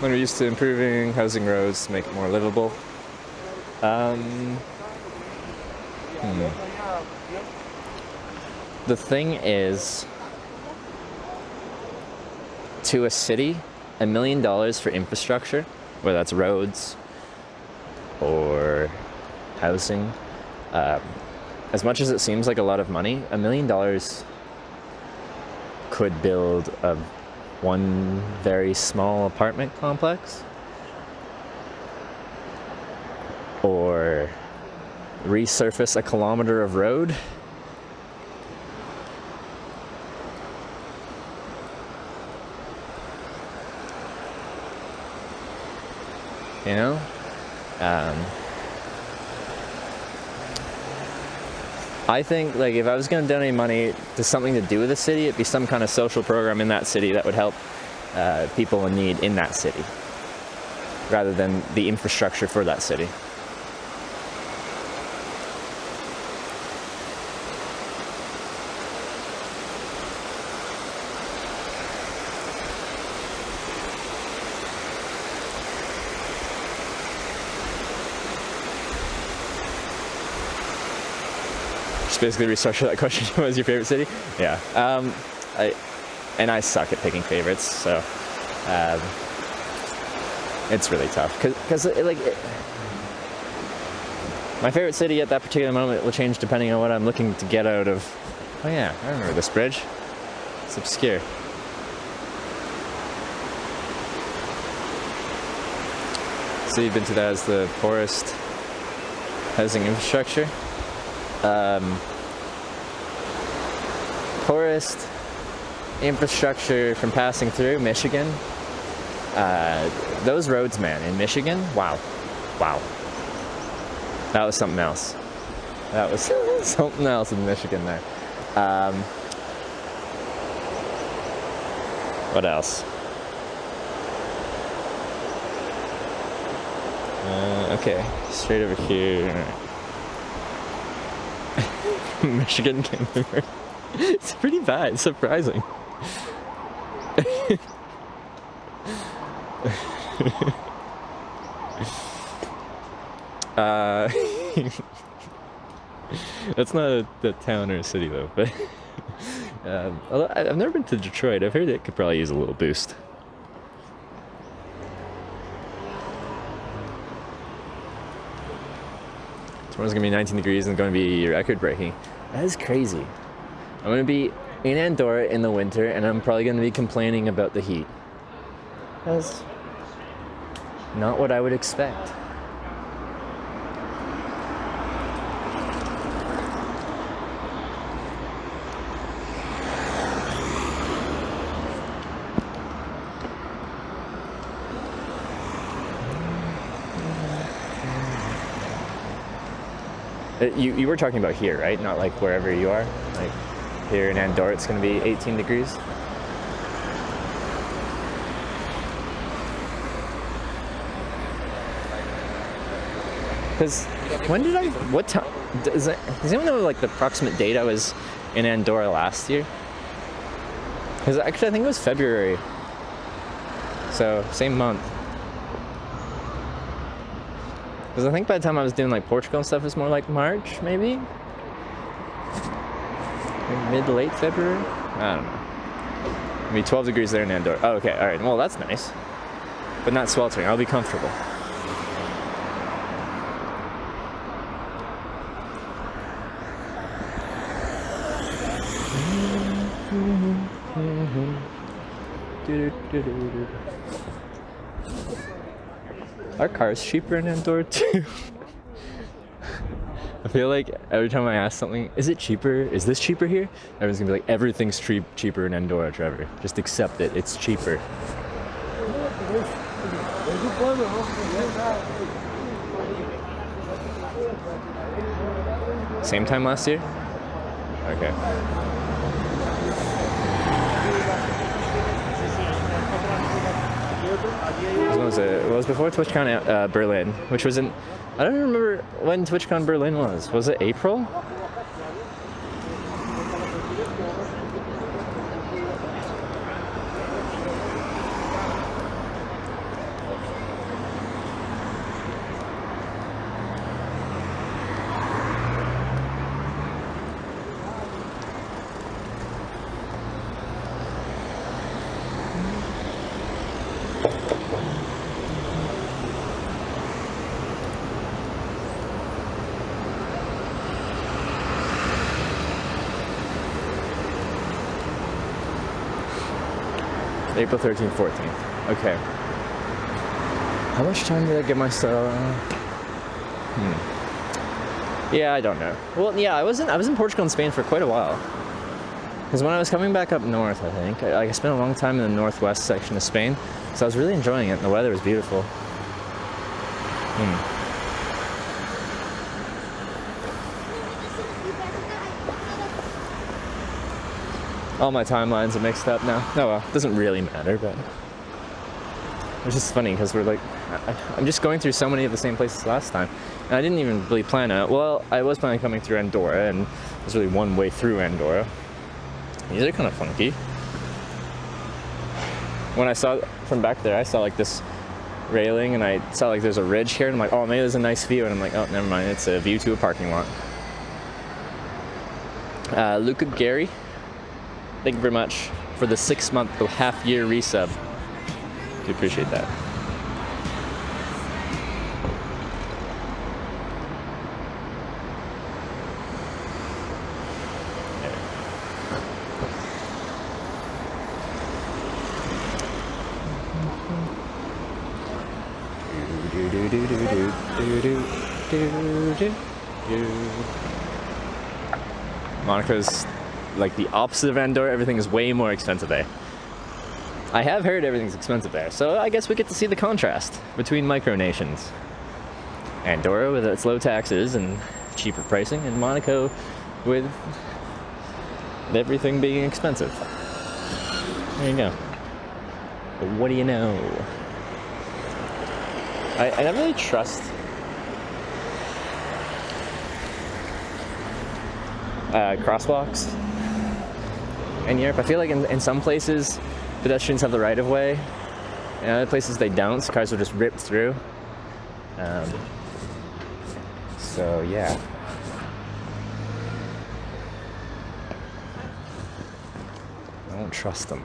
when we're used to improving housing roads to make it more livable. The thing is, to a city, $1 million for infrastructure, whether that's roads or housing, as much as it seems like a lot of money, $1 million could build one very small apartment complex, or resurface a kilometer of road. You know? I think, like, if I was going to donate money to something to do with the city, it'd be some kind of social program in that city that would help people in need in that city, rather than the infrastructure for that city. Basically restructure that question. What was your favorite city? Yeah. I suck at picking favorites, so it's really tough because my favorite city at that particular moment will change depending on what I'm looking to get out of. Oh yeah, I remember this bridge. It's obscure. So you've been to that as the poorest housing infrastructure. Poorest infrastructure from passing through Michigan. Those roads, man, in Michigan, wow. That was something else. That was something else in Michigan there. What else? Okay, straight over here. Michigan came over. It's pretty bad, it's surprising. That's not a town or a city though, but although I've never been to Detroit. I've heard it could probably use a little boost. Tomorrow's gonna be 19 degrees and going to be record breaking. That is crazy. I'm going to be in Andorra in the winter and I'm probably going to be complaining about the heat. That's not what I would expect. You were talking about here, right? Not like wherever you are. Like here in Andorra, it's going to be 18 degrees. Because what time? Does anyone know like the approximate date I was in Andorra last year? Because actually I think it was February. So same month. Because I think by the time I was doing like Portugal and stuff, it was more like March, maybe? Mid to late February? I don't know. Maybe 12 degrees there in Andorra. Oh, okay, alright. Well, that's nice. But not sweltering. I'll be comfortable. Our car's cheaper in Andorra too. I feel like every time I ask something, is it cheaper? Is this cheaper here? Everyone's gonna be like, everything's cheaper in Andorra, Trevor. Just accept it. It's cheaper. Same time last year? Okay. What was it? It was before TwitchCon Berlin, which was in... I don't remember when TwitchCon Berlin was. Was it April? April 13th, 14th. Okay. How much time did I give myself? Yeah, I don't know. Well, yeah, I was in Portugal and Spain for quite a while. Because when I was coming back up north, I think, I spent a long time in the northwest section of Spain, so I was really enjoying it, and the weather was beautiful. All my timelines are mixed up now. Oh well, it doesn't really matter, but it's just funny because we're like, I'm just going through so many of the same places last time, and I didn't even really plan it. Well, I was planning on coming through Andorra, and there's really one way through Andorra. These are kind of funky. When I saw from back there, I saw like this railing, and I saw like there's a ridge here, and I'm like, oh, maybe there's a nice view, and I'm like, oh, never mind, it's a view to a parking lot. Luca Gary, thank you very much for the 6-month, the half-year resub. Do appreciate that. Monaco's like the opposite of Andorra. Everything is way more expensive there. I have heard everything's expensive there, so I guess we get to see the contrast between micronations. Andorra with its low taxes and cheaper pricing, and Monaco with everything being expensive. There you go. But what do you know? I don't really trust crosswalks in Europe. I feel like in some places pedestrians have the right of way, and other places they don't, so cars will just rip through. So yeah. I don't trust them.